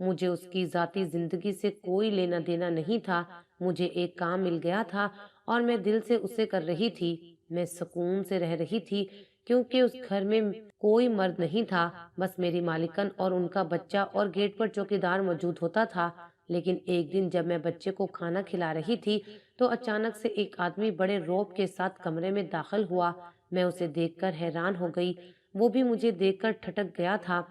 مجھے اس کی ذاتی زندگی سے کوئی لینا دینا نہیں تھا۔ مجھے ایک کام مل گیا تھا اور میں دل سے اسے کر رہی تھی۔ میں سکون سے رہ رہی تھی کیونکہ اس گھر میں کوئی مرد نہیں تھا، بس میری مالکن اور ان کا بچہ، اور گیٹ پر چوکیدار موجود ہوتا تھا۔ لیکن ایک دن جب میں بچے کو کھانا کھلا رہی تھی تو اچانک سے ایک آدمی بڑے روب کے ساتھ کمرے میں داخل ہوا۔ میں اسے دیکھ کر حیران ہو گئی، وہ بھی مجھے دیکھ کر ٹھٹک گیا تھا۔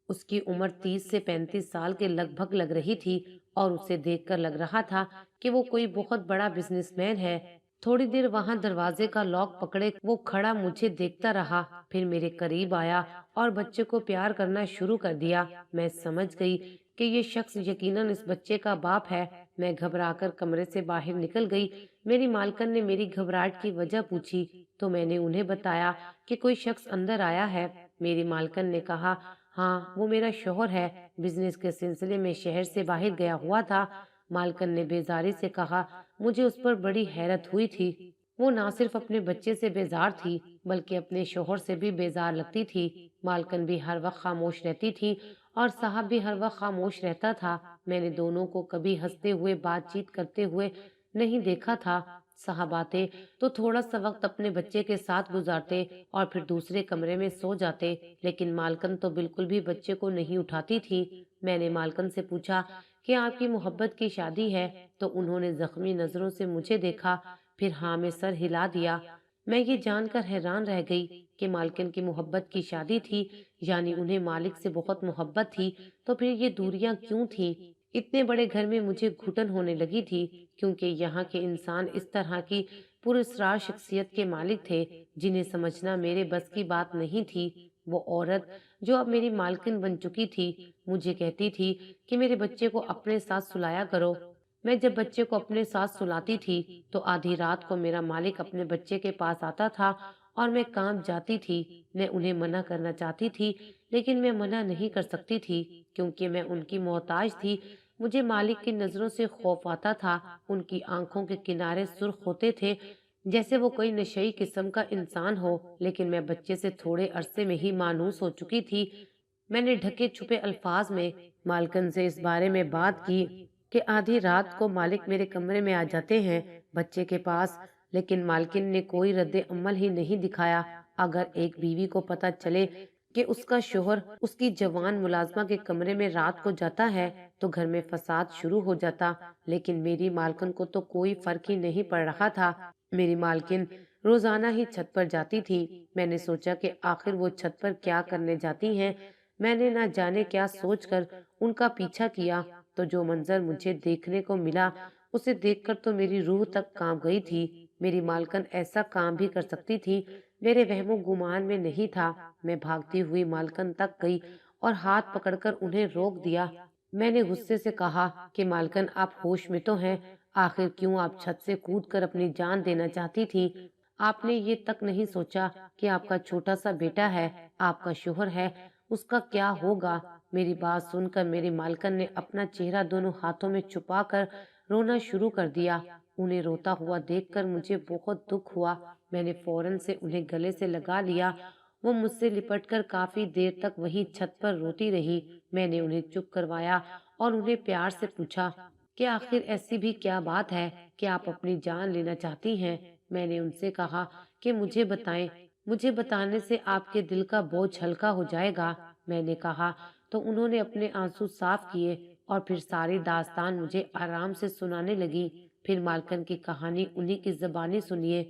اس کی عمر 30 سے 35 سال کے لگ بھگ لگ رہی تھی اور اسے دیکھ کر لگ رہا تھا کہ وہ کوئی بہت بڑا بزنس مین ہے۔ تھوڑی دیر وہاں دروازے کا لاک پکڑے وہ کھڑا مجھے دیکھتا رہا، پھر میرے قریب آیا اور بچے کو پیار کرنا شروع کر دیا۔ میں سمجھ گئی کہ یہ شخص یقیناً اس بچے کا باپ ہے۔ میں گھبرا کر کمرے سے باہر نکل گئی۔ میری مالکن نے میری گھبراہٹ کی وجہ پوچھی تو میں نے انہیں بتایا کہ کوئی شخص اندر آیا ہے۔ میری مالکن نے کہا، ہاں وہ میرا شوہر ہے، بزنس کے سلسلے میں شہر سے باہر گیا ہوا تھا۔ مالکن نے بیزاری سے کہا، مجھے اس پر بڑی حیرت ہوئی تھی۔ وہ نہ صرف اپنے بچے سے بیزار تھی بلکہ اپنے شوہر سے بھی بیزار لگتی تھی۔ مالکن بھی ہر وقت خاموش رہتی تھی اور صاحب بھی ہر وقت خاموش رہتا تھا۔ میں نے دونوں کو کبھی ہنستے ہوئے بات چیت کرتے ہوئے نہیں دیکھا تھا۔ صاحب آتے تو تھوڑا سا وقت اپنے بچے کے ساتھ گزارتے اور پھر دوسرے کمرے میں سو جاتے، لیکن مالکن تو بالکل بھی بچے کو نہیں اٹھاتی تھی۔ میں نے مالکن سے پوچھا کہ آپ کی محبت کی شادی ہے تو انہوں نے زخمی نظروں سے مجھے دیکھا، پھر ہاں میں سر ہلا دیا۔ میں یہ جان کر حیران رہ گئی کہ مالکن کی محبت کی شادی تھی، یعنی انہیں مالک سے بہت محبت تھی، تو پھر یہ دوریاں کیوں تھیں؟ اتنے بڑے گھر میں مجھے گھٹن ہونے لگی تھی کیونکہ یہاں کے انسان اس طرح کی پراسرار شخصیت کے مالک تھے جنہیں سمجھنا میرے بس کی بات نہیں تھی۔ وہ عورت جو اب میری مالکن بن چکی تھی مجھے کہتی تھی کہ میرے بچے کو اپنے ساتھ سلایا کرو۔ میں جب بچے کو اپنے ساتھ سلاتی تھی تو آدھی رات کو میرا مالک اپنے بچے کے پاس آتا تھا اور میں کانپ جاتی تھی۔ میں انہیں منع کرنا چاہتی تھی لیکن میں منع نہیں کر سکتی تھی کیونکہ میں ان کی محتاج تھی۔ مجھے مالک کی نظروں سے خوف آتا تھا، ان کی آنکھوں کے کنارے سرخ ہوتے تھے جیسے وہ کوئی نشئی قسم کا انسان ہو، لیکن میں بچے سے تھوڑے عرصے میں ہی مانوس ہو چکی تھی۔ میں نے ڈھکے چھپے الفاظ میں مالکن سے اس بارے میں بات کی کہ آدھی رات کو مالک میرے کمرے میں آ جاتے ہیں بچے کے پاس، لیکن مالکن نے کوئی رد عمل ہی نہیں دکھایا۔ اگر ایک بیوی کو پتہ چلے کہ اس کا شوہر اس کی جوان ملازمہ کے کمرے میں رات کو جاتا ہے تو گھر میں فساد شروع ہو جاتا، لیکن میری مالکن کو تو کوئی فرق ہی نہیں پڑ رہا تھا۔ میری مالکن روزانہ ہی چھت پر جاتی تھی۔ میں نے سوچا کہ آخر وہ چھت پر کیا کرنے جاتی ہیں۔ میں نے نہ جانے کیا سوچ کر ان کا پیچھا کیا تو جو منظر مجھے دیکھنے کو ملا اسے دیکھ کر تو میری روح تک کانپ گئی تھی۔ میری مالکن ایسا کام بھی کر سکتی تھی، میرے وہم و گمان میں نہیں تھا۔ میں بھاگتی ہوئی مالکن تک گئی اور ہاتھ پکڑ کر انہیں روک دیا۔ میں نے غصے سے کہا کہ مالکن آپ ہوش میں تو ہیں، آخر کیوں آپ چھت سے کود کر اپنی جان دینا چاہتی تھی؟ آپ نے یہ تک نہیں سوچا کہ آپ کا چھوٹا سا بیٹا ہے، آپ کا شوہر ہے، اس کا کیا ہوگا؟ میری بات سن کر میری مالکن نے اپنا چہرہ دونوں ہاتھوں میں چھپا کر رونا شروع کر دیا۔ انہیں روتا ہوا دیکھ کر مجھے بہت دکھ ہوا۔ میں نے فوراً سے انہیں گلے سے لگا لیا۔ وہ مجھ سے لپٹ کر کافی دیر تک وہیں چھت پر روتی رہی۔ میں نے انہیں چپ کروایا اور انہیں پیار سے پوچھا کہ آخر ایسی بھی کیا بات ہے کہ آپ اپنی جان لینا چاہتی ہیں؟ میں نے ان سے کہا کہ مجھے بتائیں، مجھے بتانے سے آپ کے دل کا بوجھ ہلکا ہو جائے گا۔ میں نے کہا تو انہوں نے اپنے آنسو صاف کیے اور پھر ساری داستان مجھے آرام سے سنانے لگی۔ پھر مالکن کی کہانی انہی کی زبانی سنیے۔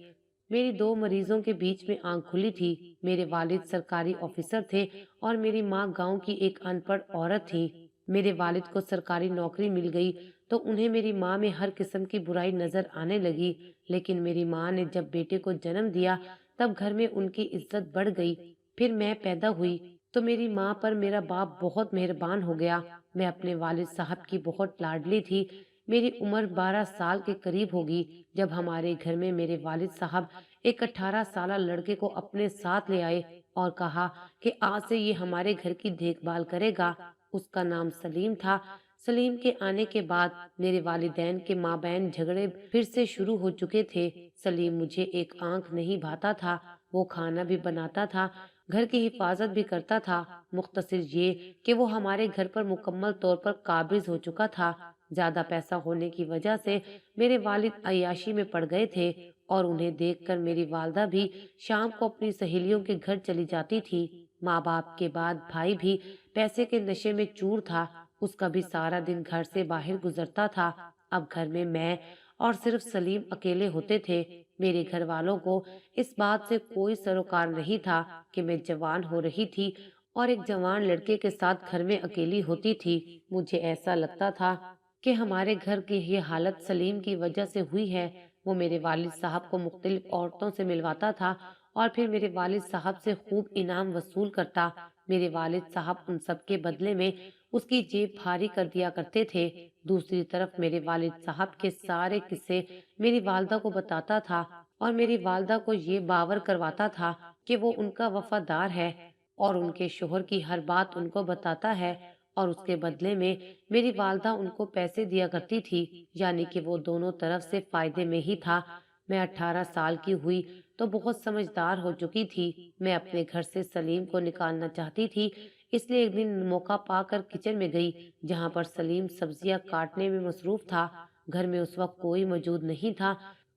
میری 2 مریضوں کے بیچ میں آنکھ کھلی تھی۔ میرے والد سرکاری آفیسر تھے اور میری ماں گاؤں کی ایک ان پڑھ عورت تھی۔ میرے والد کو سرکاری نوکری مل گئی تو انہیں میری ماں میں ہر قسم کی برائی نظر آنے لگی، لیکن میری ماں نے جب بیٹے کو جنم دیا تب گھر میں ان کی عزت بڑھ گئی۔ پھر میں پیدا ہوئی تو میری ماں پر میرا باپ بہت مہربان ہو گیا۔ میں اپنے والد صاحب کی بہت لاڈلی تھی۔ میری عمر 12 سال کے قریب ہوگی جب ہمارے گھر میں میرے والد صاحب ایک 18 سالہ لڑکے کو اپنے ساتھ لے آئے اور کہا کہ آج سے یہ ہمارے گھر کی دیکھ بھال کرے گا۔ اس کا نام سلیم تھا۔ سلیم کے آنے کے بعد میرے والدین کے مابین جھگڑے پھر سے شروع ہو چکے تھے۔ سلیم مجھے ایک آنکھ نہیں بھاتا تھا، وہ کھانا بھی بناتا تھا، گھر کی حفاظت بھی کرتا تھا، مختصر یہ کہ وہ ہمارے گھر پر مکمل طور پر قابض ہو چکا تھا۔ زیادہ پیسہ ہونے کی وجہ سے میرے والد عیاشی میں پڑ گئے تھے اور انہیں دیکھ کر میری والدہ بھی شام کو اپنی سہیلیوں کے گھر چلی جاتی تھی۔ ماں باپ کے بعد بھائی بھی پیسے کے نشے میں چور تھا، اس کا بھی سارا دن گھر سے باہر گزرتا تھا۔ اب گھر میں اور صرف سلیم اکیلے ہوتے تھے۔ میرے گھر والوں کو اس بات سے کوئی سروکار نہیں تھا کہ میں جوان ہو رہی تھی اور ایک جوان لڑکے کے ساتھ گھر میں اکیلی ہوتی تھی۔ مجھے ایسا لگتا تھا کہ ہمارے گھر کی یہ حالت سلیم کی وجہ سے ہوئی ہے۔ وہ میرے والد صاحب کو مختلف عورتوں سے ملواتا تھا اور پھر میرے والد صاحب سے خوب انعام وصول کرتا۔ میرے والد صاحب ان سب کے بدلے میں اس کی جیب بھاری کر دیا کرتے تھے۔ دوسری طرف میرے والد صاحب کے سارے قصے میری والدہ کو بتاتا تھا اور میری والدہ کو یہ باور کرواتا تھا کہ وہ ان کا وفادار ہے اور ان کے شوہر کی ہر بات ان کو بتاتا ہے، اور اس کے بدلے میں میری والدہ ان کو پیسے دیا کرتی تھی، یعنی کہ وہ دونوں طرف سے فائدے میں ہی تھا۔ میں 18 سال کی ہوئی تو بہت سمجھدار ہو چکی تھی۔ میں اپنے گھر سے سلیم کو نکالنا چاہتی تھی، اس لیے ایک دن موقع پا کر کچن میں گئی جہاں پر سلیم سبزیاں کاٹنے میں مصروف تھا۔ گھر میں اس وقت کوئی موجود نہیں تھا،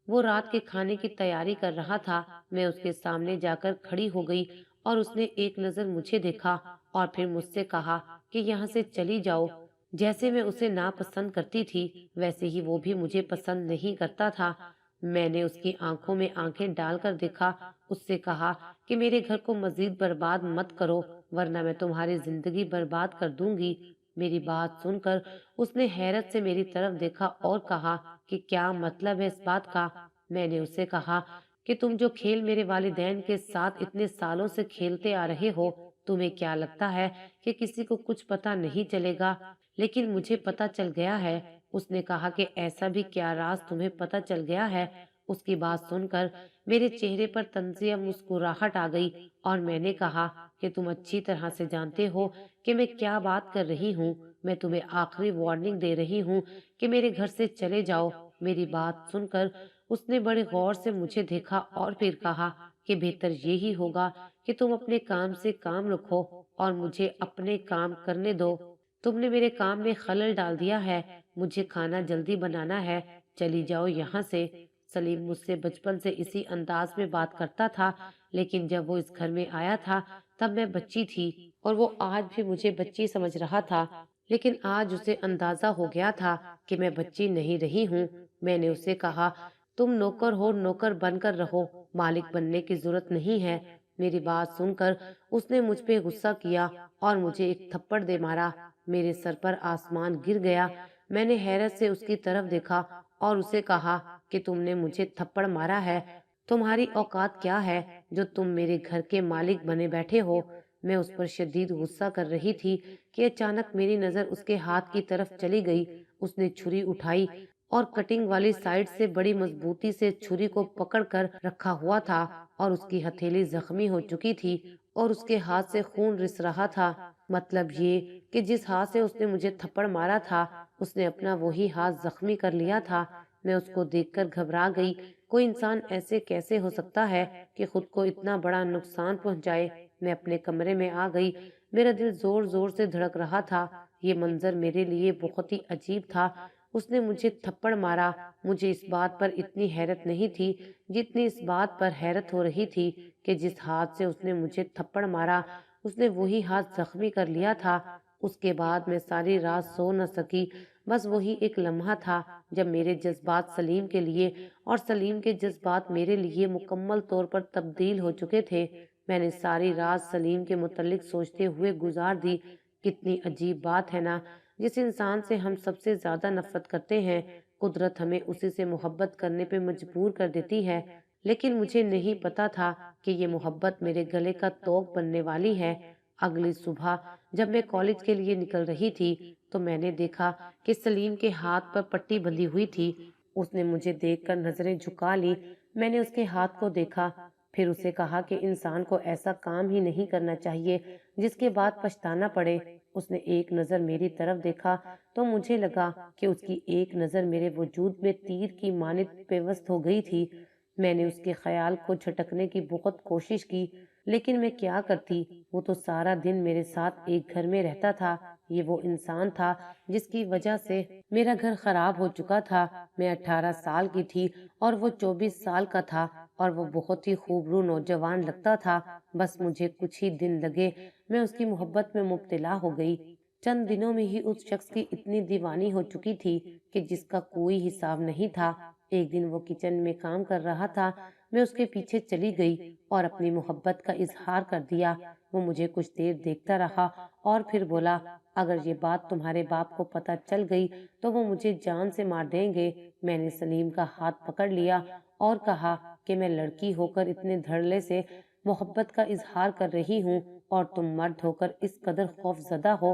وہ رات کے کھانے کی تیاری کر رہا تھا۔ میں اس کے سامنے جا کر کھڑی ہو گئی اور اس نے ایک نظر مجھے دیکھا اور پھر مجھ سے کہا کہ یہاں سے چلی جاؤ۔ جیسے میں اسے ناپسند کرتی تھی ویسے ہی وہ بھی مجھے پسند نہیں کرتا تھا۔ میں نے اس کی آنکھوں میں آنکھیں ڈال کر دیکھا، اس سے کہا کہ میرے گھر کو مزید برباد مت کرو ورنہ میں تمہاری زندگی برباد کر دوں گی۔ میری بات سن کر اس نے حیرت سے میری طرف دیکھا اور کہا کہ کیا مطلب ہے اس بات کا؟ میں نے اسے کہا کہ تم جو کھیل میرے والدین کے ساتھ اتنے سالوں سے کھیلتے آ رہے ہو، تمہیں کیا لگتا ہے کہ کسی کو کچھ پتا نہیں چلے گا؟ لیکن مجھے پتا چل گیا ہے۔ اس نے کہا کہ ایسا بھی کیا راز تمہیں پتا چل گیا ہے؟ اس کی بات سن کر میرے چہرے پر طنزیہ مسکراہٹ آ گئی اور میں نے کہا کہ تم اچھی طرح سے جانتے ہو کہ میں کیا بات کر رہی ہوں۔ میں تمہیں آخری وارننگ دے رہی ہوں کہ میرے گھر سے چلے جاؤ۔ میری بات سن کر اس نے بڑے غور سے مجھے دیکھا اور پھر کہا کہ بہتر یہی ہوگا کہ تم اپنے کام سے کام رکھو اور مجھے اپنے کام کرنے دو۔ تم نے میرے کام میں خلل ڈال دیا ہے، مجھے کھانا جلدی بنانا ہے، چلی جاؤ یہاں سے۔ سلیم مجھ سے بچپن سے اسی انداز میں بات کرتا تھا، لیکن جب وہ اس گھر میں آیا تھا تب میں بچی تھی اور وہ آج بھی مجھے بچی سمجھ رہا تھا، لیکن آج اسے اندازہ ہو گیا تھا کہ میں بچی نہیں رہی ہوں۔ میں نے اسے کہا تم نوکر ہو، نوکر بن کر رہو، مالک بننے کی ضرورت نہیں ہے۔ میری بات سن کر اس نے مجھ پہ غصہ کیا اور مجھے ایک تھپڑ دے مارا۔ میرے سر پر آسمان گر گیا۔ میں نے حیرت سے اس کی طرف دیکھا اور اسے کہا کہ تم نے مجھے تھپڑ مارا ہے، تمہاری اوقات کیا ہے جو تم میرے گھر کے مالک بنے بیٹھے ہو؟ میں اس پر شدید غصہ کر رہی تھی کہ اچانک میری نظر اس کے ہاتھ کی طرف چلی گئی۔ اس نے چھری اٹھائی اور کٹنگ والی سائیڈ سے بڑی مضبوطی سے چھری کو پکڑ کر رکھا ہوا تھا اور اس کی ہتھیلی زخمی ہو چکی تھی اور اس کے ہاتھ سے خون رس رہا تھا۔ مطلب یہ کہ جس ہاتھ سے اس نے مجھے تھپڑ مارا تھا اس نے اپنا وہی ہاتھ زخمی کر لیا تھا۔ میں اس کو دیکھ کر گھبرا گئی۔ کوئی انسان ایسے کیسے ہو سکتا ہے کہ خود کو اتنا بڑا نقصان پہنچائے؟ میں اپنے کمرے میں آ گئی۔ میرا دل زور زور سے دھڑک رہا تھا۔ یہ منظر میرے لیے بہت ہی عجیب تھا۔ اس نے مجھے تھپڑ مارا۔ مجھے اس بات پر اتنی حیرت نہیں تھی جتنی اس بات پر حیرت ہو رہی تھی کہ جس ہاتھ سے اس نے مجھے تھپڑ مارا اس نے وہی ہاتھ زخمی کر لیا تھا۔ اس کے بعد میں ساری رات سو نہ سکی۔ بس وہی ایک لمحہ تھا جب میرے جذبات سلیم کے لیے اور سلیم کے جذبات میرے لیے مکمل طور پر تبدیل ہو چکے تھے۔ میں نے ساری رات سلیم کے متعلق سوچتے ہوئے گزار دی۔ کتنی عجیب بات ہے نا، جس انسان سے ہم سب سے زیادہ نفرت کرتے ہیں قدرت ہمیں اسی سے محبت کرنے پہ مجبور کر دیتی ہے۔ لیکن مجھے نہیں پتا تھا کہ یہ محبت میرے گلے کا توق بننے والی ہے۔ اگلی صبح جب میں کالج کے لیے نکل رہی تھی تو میں نے دیکھا کہ سلیم کے ہاتھ پر پٹی بندھی ہوئی تھی۔ اس نے مجھے دیکھ کر نظریں جھکا لی۔ میں نے اس کے ہاتھ کو دیکھا، پھر اسے کہا کہ انسان کو ایسا کام ہی نہیں کرنا چاہیے جس کے بعد پچھتانا پڑے۔ اس نے ایک نظر میری طرف دیکھا تو مجھے لگا کہ اس کی ایک نظر میرے وجود میں تیر کی مانند پیوست ہو گئی تھی۔ میں نے اس کے خیال کو جھٹکنے کی بہت کوشش کی لیکن میں کیا کرتی، وہ تو سارا دن میرے ساتھ ایک گھر میں رہتا تھا۔ یہ وہ انسان تھا جس کی وجہ سے میرا گھر خراب ہو چکا تھا۔ میں 18 سال کی تھی اور وہ 24 سال کا تھا، اور وہ بہت ہی خوبرو نوجوان لگتا تھا۔ بس مجھے کچھ ہی دن لگے، میں اس کی محبت میں مبتلا ہو گئی۔ چند دنوں میں ہی اس شخص کی اتنی دیوانی ہو چکی تھی کہ جس کا کوئی حساب نہیں تھا۔ ایک دن وہ کچن میں کام کر رہا تھا، میں اس کے پیچھے چلی گئی اور اپنی محبت کا اظہار کر دیا۔ وہ مجھے کچھ دیر دیکھتا رہا اور پھر بولا، اگر یہ بات تمہارے باپ کو پتہ چل گئی تو وہ مجھے جان سے مار دیں گے۔ میں نے سلیم کا ہاتھ پکڑ لیا اور کہا کہ میں لڑکی ہو کر اتنے دھڑلے سے محبت کا اظہار کر رہی ہوں اور تم مرد ہو کر اس قدر خوف زدہ ہو۔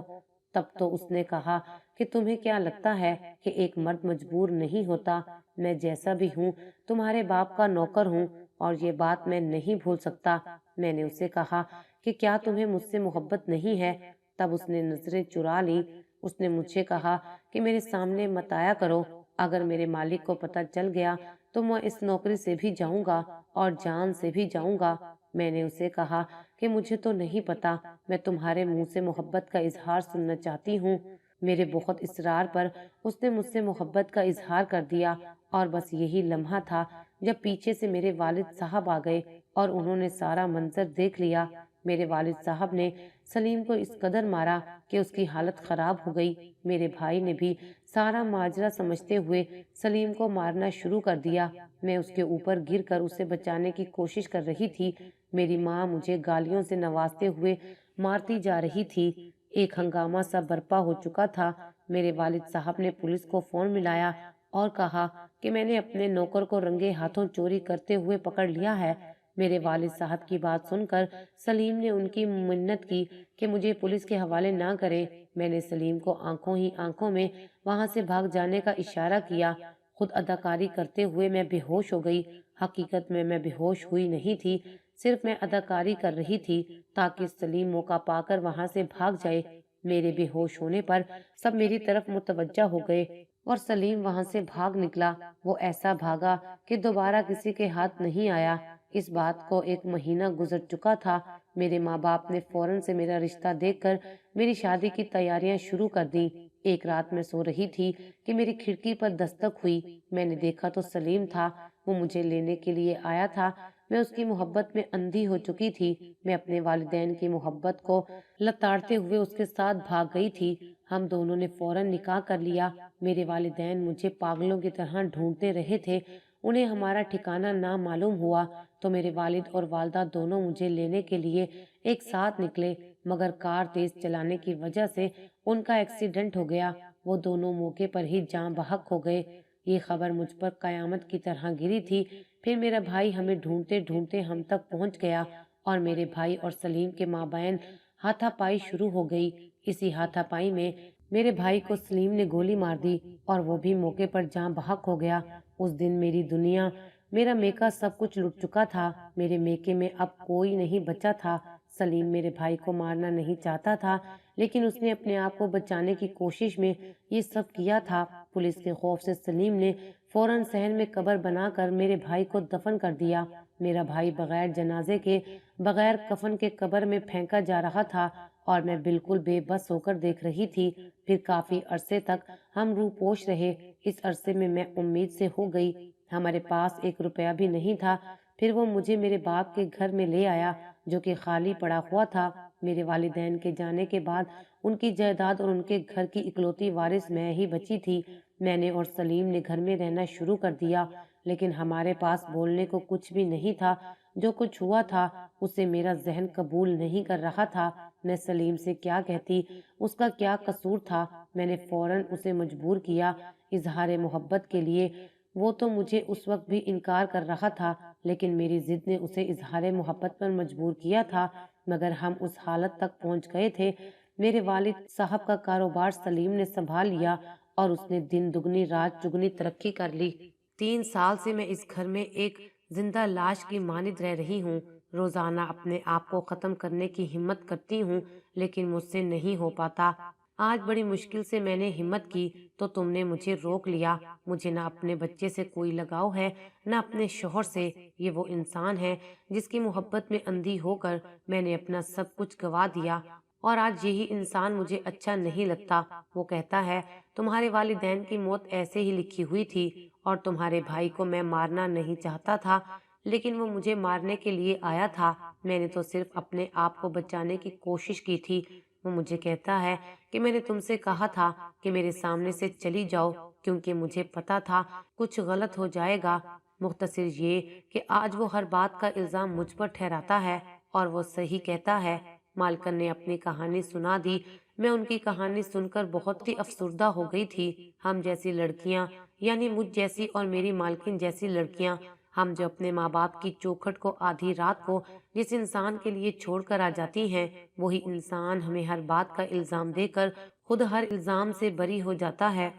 تب تو اس نے کہا کہ تمہیں کیا لگتا ہے کہ ایک مرد مجبور نہیں ہوتا؟ میں جیسا بھی ہوں تمہارے باپ کا نوکر ہوں اور یہ بات میں نہیں بھول سکتا۔ میں نے اسے کہا کہ کیا تمہیں مجھ سے محبت نہیں ہے؟ تب اس نے نظریں چرا لی۔ اس نے مجھ سے کہا کہ میرے سامنے مت آیا کرو، اگر میرے مالک کو پتہ چل گیا تو میں اس نوکری سے بھی جاؤں گا اور جان سے بھی جاؤں گا۔ میں نے اسے کہا کہ مجھے تو نہیں پتا، میں تمہارے منہ سے محبت کا اظہار سننا چاہتی ہوں۔ میرے بہت اصرار پر اس نے مجھ سے محبت کا اظہار کر دیا، اور بس یہی لمحہ تھا جب پیچھے سے میرے والد صاحب آ گئے اور انہوں نے سارا منظر دیکھ لیا۔ میرے والد صاحب نے سلیم کو اس قدر مارا کہ اس کی حالت خراب ہو گئی۔ میرے بھائی نے بھی سارا ماجرا سمجھتے ہوئے سلیم کو مارنا شروع کر دیا۔ میں اس کے اوپر گر کر اسے بچانے کی کوشش کر رہی تھی۔ میری ماں مجھے گالیوں سے نوازتے ہوئے مارتی جا رہی تھی۔ ایک ہنگامہ سا برپا ہو چکا تھا۔ میرے والد صاحب نے پولیس کو فون ملایا اور کہا کہ میں نے اپنے نوکر کو رنگے ہاتھوں چوری کرتے ہوئے پکڑ لیا ہے۔ میرے والد صاحب کی بات سن کر سلیم نے ان کی منت کی کہ مجھے پولیس کے حوالے نہ کریں۔ میں نے سلیم کو آنکھوں ہی آنکھوں میں وہاں سے بھاگ جانے کا اشارہ کیا۔ خود اداکاری کرتے ہوئے میں بے ہوش ہو گئی۔ حقیقت میں بے ہوش ہوئی نہیں تھی، صرف میں اداکاری کر رہی تھی تاکہ سلیم موقع پا کر وہاں سے بھاگ جائے۔ میرے بے ہوش ہونے پر سب میری طرف متوجہ ہو گئے اور سلیم وہاں سے بھاگ نکلا۔ وہ ایسا بھاگا کہ دوبارہ کسی کے ہاتھ نہیں آیا۔ اس بات کو 1 مہینہ گزر چکا تھا۔ میرے ماں باپ نے فوراً سے میرا رشتہ دیکھ کر میری شادی کی تیاریاں شروع کر دیں۔ ایک رات میں سو رہی تھی کہ میری کھڑکی پر دستک ہوئی۔ میں نے دیکھا تو سلیم تھا۔ وہ مجھے لینے کے لیے آیا تھا۔ میں اس کی محبت میں اندھی ہو چکی تھی۔ میں اپنے والدین کی محبت کو لتاڑتے ہوئے اس کے ساتھ بھاگ گئی تھی۔ ہم دونوں نے فوراً نکاح کر لیا۔ میرے والدین مجھے پاگلوں کی طرح ڈھونڈتے رہے تھے۔ انہیں ہمارا ٹھکانہ نہ معلوم ہوا تو میرے والد اور والدہ دونوں مجھے لینے کے لیے ایک ساتھ نکلے، مگر کار تیز چلانے کی وجہ سے ان کا ایکسیڈنٹ ہو گیا۔ وہ دونوں موقع پر ہی جاں بحق ہو گئے۔ یہ خبر مجھ پر قیامت کی طرح گری تھی۔ پھر میرا بھائی ہمیں ڈھونڈتے ڈھونڈتے ہم تک پہنچ گیا اور میرے بھائی اور سلیم کے مابین ہاتھا پائی شروع ہو گئی۔ اسی ہاتھا پائی میں میرے بھائی کو سلیم نے گولی مار دی اور وہ بھی موقع پر جاں بحق ہو گیا۔ اس دن میری دنیا، میرا میکا سب کچھ لٹ چکا تھا۔ میرے میکے میں اب کوئی نہیں بچا تھا۔ سلیم میرے بھائی کو مارنا نہیں چاہتا تھا، لیکن اس نے اپنے آپ کو بچانے کی کوشش میں یہ سب کیا تھا۔ پولیس کے خوف سے سلیم نے فوراً صحن میں قبر بنا کر میرے بھائی کو دفن کر دیا۔ میرا بھائی بغیر جنازے کے، بغیر کفن کے قبر میں پھینکا جا رہا تھا اور میں بالکل بے بس ہو کر دیکھ رہی تھی۔ پھر کافی عرصے تک ہم روح پوش رہے۔ اس عرصے میں امید سے ہو گئی۔ ہمارے پاس 1 روپیہ بھی نہیں تھا۔ پھر وہ مجھے میرے باپ کے گھر میں لے آیا جو کہ خالی پڑا ہوا تھا۔ میرے والدین کے جانے کے بعد ان کی جائیداد اور ان کے گھر کی اکلوتی وارث میں ہی بچی تھی۔ میں نے اور سلیم نے گھر میں رہنا شروع کر دیا، لیکن ہمارے پاس بولنے کو کچھ بھی نہیں تھا۔ جو کچھ ہوا تھا اسے میرا ذہن قبول نہیں کر رہا تھا۔ میں سلیم سے کیا کہتی؟ اس کا کیا قصور تھا؟ میں نے فوراً اسے مجبور کیا اظہار محبت کے لیے۔ وہ تو مجھے اس وقت بھی انکار کر رہا تھا، لیکن میری ضد نے اسے اظہار محبت پر مجبور کیا تھا۔ مگر ہم اس حالت تک پہنچ گئے تھے۔ میرے والد صاحب کا کاروبار سلیم نے سنبھال لیا اور اس نے دن دگنی رات چگنی ترقی کر لی۔ 3 سال سے میں اس گھر میں ایک زندہ لاش کی مانند رہ رہی ہوں۔ روزانہ اپنے آپ کو ختم کرنے کی ہمت کرتی ہوں، لیکن مجھ سے نہیں ہو پاتا۔ آج بڑی مشکل سے میں نے ہمت کی تو تم نے مجھے روک لیا۔ مجھے نہ اپنے بچے سے کوئی لگاؤ ہے نہ اپنے شوہر سے۔ یہ وہ انسان ہے جس کی محبت میں اندھی ہو کر میں نے اپنا سب کچھ گوا دیا، اور آج یہی انسان مجھے اچھا نہیں لگتا۔ وہ کہتا ہے تمہارے والدین کی موت ایسے ہی لکھی ہوئی تھی، اور تمہارے بھائی کو میں مارنا نہیں چاہتا تھا، لیکن وہ مجھے مارنے کے لیے آیا تھا۔ میں نے تو صرف اپنے آپ کو بچانے کی کوشش کی تھی۔ وہ مجھے کہتا ہے کہ میں نے تم سے کہا تھا کہ میرے سامنے سے چلی جاؤ، کیونکہ مجھے پتا تھا کچھ غلط ہو جائے گا۔ مختصر یہ کہ آج وہ ہر بات کا الزام مجھ پر ٹھہراتا ہے، اور وہ صحیح کہتا ہے۔ مالکن نے اپنی کہانی سنا دی۔ میں ان کی کہانی سن کر بہت ہی افسردہ ہو گئی تھی۔ ہم جیسی لڑکیاں، یعنی مجھ جیسی اور میری مالکن جیسی لڑکیاں، ہم جو اپنے ماں باپ کی چوکھٹ کو آدھی رات کو جس انسان کے لیے چھوڑ کر آ جاتی ہیں، وہی انسان ہمیں ہر بات کا الزام دے کر خود ہر الزام سے بری ہو جاتا ہے۔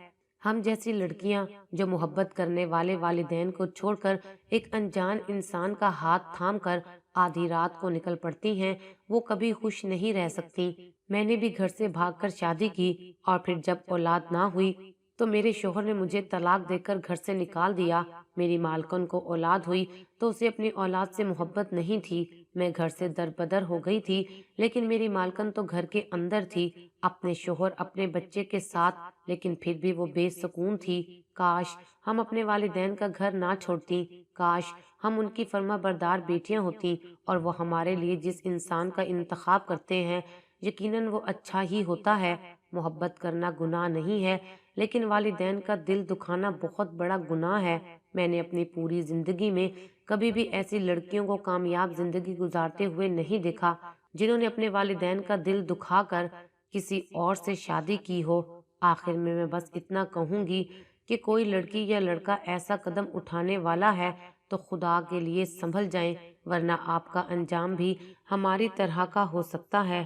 ہم جیسی لڑکیاں جو محبت کرنے والے والدین کو چھوڑ کر ایک انجان انسان کا ہاتھ تھام کر آدھی رات کو نکل پڑتی ہیں، وہ کبھی خوش نہیں رہ سکتی۔ میں نے بھی گھر سے بھاگ کر شادی کی، اور پھر جب اولاد نہ ہوئی تو میرے شوہر نے مجھے طلاق دے کر گھر سے نکال دیا۔ میری مالکن کو اولاد ہوئی تو اسے اپنی اولاد سے محبت نہیں تھی۔ میں گھر سے دربدر ہو گئی تھی، لیکن میری مالکن تو گھر کے اندر تھی، اپنے شوہر اپنے بچے کے ساتھ، لیکن پھر بھی وہ بے سکون تھی۔ کاش ہم اپنے والدین کا گھر نہ چھوڑتی، کاش ہم ان کی فرما بردار بیٹیاں ہوتی، اور وہ ہمارے لیے جس انسان کا انتخاب کرتے ہیں یقیناً وہ اچھا ہی ہوتا ہے۔ محبت کرنا گناہ نہیں ہے، لیکن والدین کا دل دکھانا بہت بڑا گناہ ہے۔ میں نے اپنی پوری زندگی میں کبھی بھی ایسی لڑکیوں کو کامیاب زندگی گزارتے ہوئے نہیں دیکھا جنہوں نے اپنے والدین کا دل دکھا کر کسی اور سے شادی کی ہو۔ آخر میں بس اتنا کہوں گی کہ کوئی لڑکی یا لڑکا ایسا قدم اٹھانے والا ہے تو خدا کے لیے سنبھل جائیں، ورنہ آپ کا انجام بھی ہماری طرح کا ہو سکتا ہے۔